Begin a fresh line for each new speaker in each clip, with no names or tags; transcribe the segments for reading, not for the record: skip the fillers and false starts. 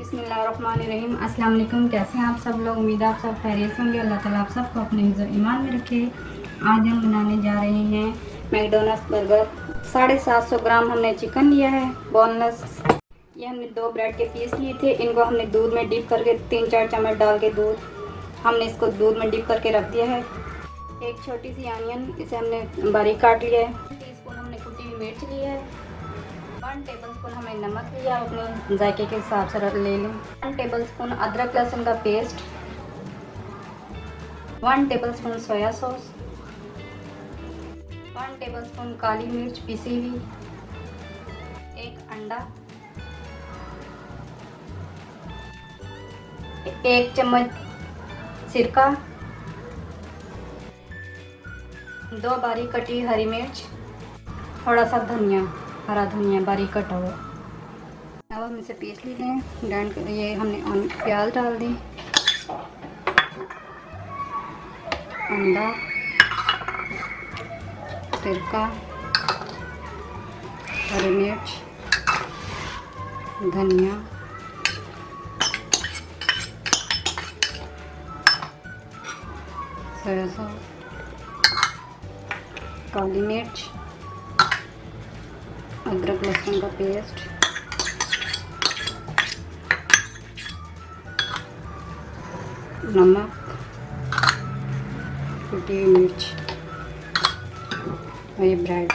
बिस्मिल्लाहिर्रहमानिर्रहीम। अस्सलाम वालेकुम। कैसे हैं आप सब लोग? उम्मीद है आप सब खैरियत होंगे। अल्लाह ताला आप सबको अपने हिफ्ज़ ईमान में रखे। आज हम बनाने जा रहे हैं मैकडोनल्ड्स बर्गर। 750 ग्राम हमने चिकन लिया है बोनलेस। ये हमने 2 ब्रेड के पीस लिए थे। इनको हमने दूध में डिप करके 3-4 चम्मच डाल के हमने इसको दूध में डिप करके रख दिया है। एक छोटी सी ऑनियन, इसे हमने बारीक काट लिया है। 1 टीस्पून हमने कुटी हुई मिर्च ली है। 1 टेबलस्पून हमने नमक लिया, अपने जायके के हिसाब से ले लें। 1 टेबलस्पून अदरक लहसुन का paste, 1 tablespoon soya sauce, 1 tablespoon काली मिर्च पिसी हुई, 1 अंडा, 1 चम्मच सिरका, 2 बारीक कटी हरी मिर्च, थोड़ा सा धनिया, हरा धनिया बारीक कटा हुआ। अब हम इसे पीस लेते हैं ग्राइंड कर। ये हमने प्याज डाल दी, अंडा, सिरका, हरी मिर्च, धनिया, सोया सॉस, काली मिर्च, अदरक लहसुन का पेस्ट, नमक, कुटी हुई मिर्च और ये ब्रेड।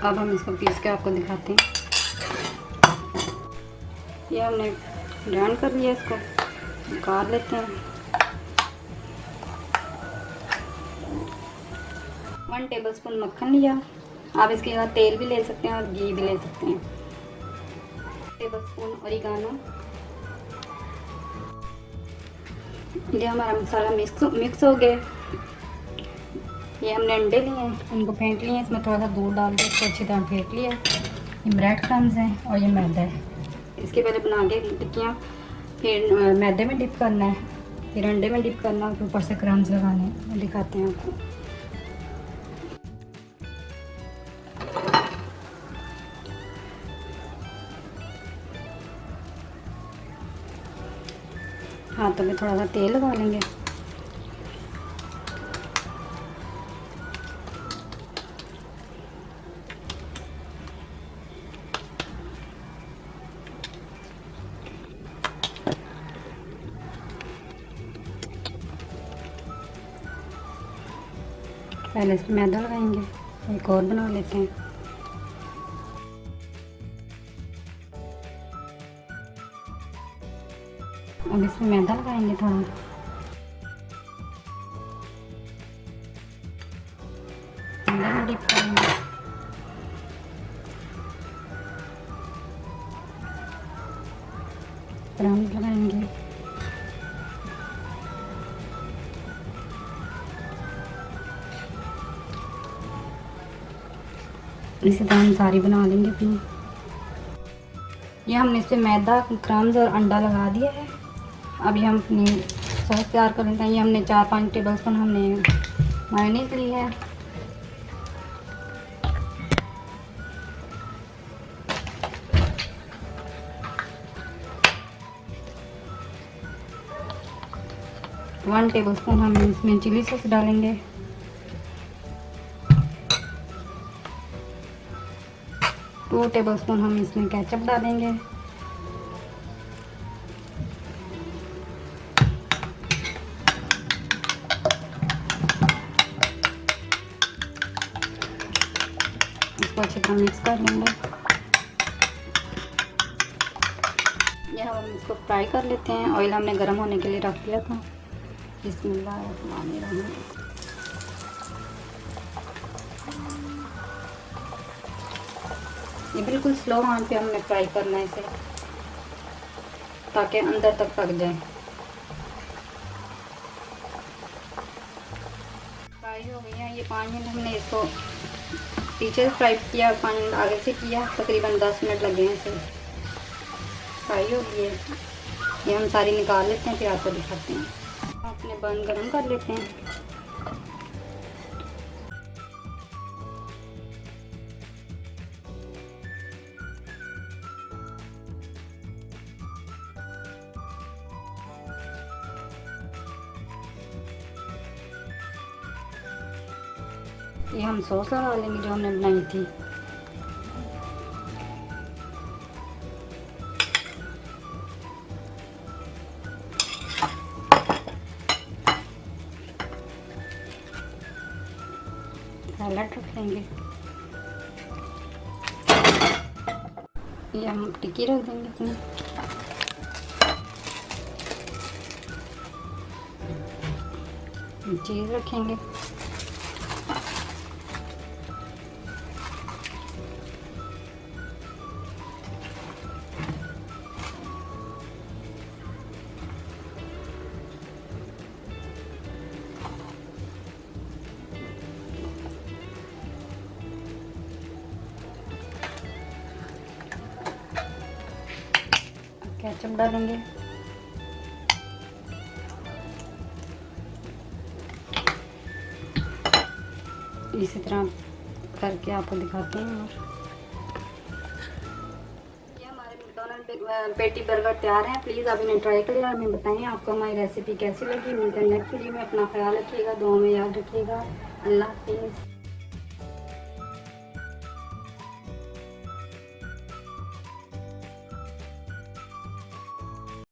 अब हम इसको पीस के आपको दिखाते हैं। ये हमने ग्राइंड कर लिया, इसको निकाल लेते हैं। 1 टेबलस्पून मक्खन लिया, आप इसके साथ तेल भी ले सकते हैं और घी भी ले सकते हैं। 1 टेबलस्पून ओरिगानो। ये हमारा मसाला मिक्स हो गया। ये हमने अंडे लिए हैं, उनको फेंट लिए हैं, इसमें थोड़ा सा दूध डाल के इसको अच्छी तरह फेंट लिया। ये ब्रेड क्रम्स हैं और ये मैदा है। इसके पहले बना के टिक्कियाँ, फिर मैदे में डिप करना है, फिर अंडे में डिप करना है, फिर ऊपर से क्रम्स लगाने हैं। दिखाते हैं आपको। हाथों में थोड़ा सा तेल लगा लेंगे। पहले इसमें मैदा लगाएंगे, एक और बना लेते हैं। अब इसमें मैदा लगाएंगे थोड़ा, अंदर में डिप करेंगे। क्रम्स लगाएंगे, इसी तरह हम सारी बना लेंगे अपनी। ये हमने इससे मैदा, क्रम्स और अंडा लगा दिया है। अभी हम अपनी सॉस तैयार कर लेते हैं। ये हमने 4-5 टेबलस्पून हमने मायोनीज ली है। वन टेबलस्पून हम इसमें चिली सॉस डालेंगे। 2 टेबलस्पून हम इसमें केचप डालेंगे। इसको अच्छी तरह मिक्स कर लेंगे। ये हम इसको फ्राई कर लेते हैं। ऑयल हमने गर्म होने के लिए रख दिया था। बिस्मिल्लाहिर्रहमानिर्रहीम। ये बिल्कुल स्लो आंच पे हमने फ्राई करना है इसे, ताकि अंदर तक पक जाए। फ्राई हो गई है। ये 5 मिनट हमने इसको पीछे से फ्राई किया, 5 मिनट आगे से किया, तकरीबन 10 मिनट लगे हैं इसे। फ्राई हो गई है। ये हम सारी निकाल लेते हैं, फिर आपको दिखाते हैं। अपने बर्न गर्म कर लेते हैं। ये हम सॉस लगा लेंगे जो हमने बनाई थी। सैलड रख लेंगे। ये हम टिक्की रख देंगे अपनी। चीज़ रखेंगे। केचप डालेंगे। इसी तरह करके आपको दिखाते हैं। और ये हमारे मैकडॉनल्ड पेटी बर्गर तैयार हैं। प्लीज़ आप इन्हें ट्राई करिए और हमें बताएं आपको हमारी रेसिपी कैसी लगी। मिलते हैं नेक्स्ट वीडियो में। अपना ख्याल रखिएगा, दुआ में याद रखिएगा। अल्लाह हाफिज़।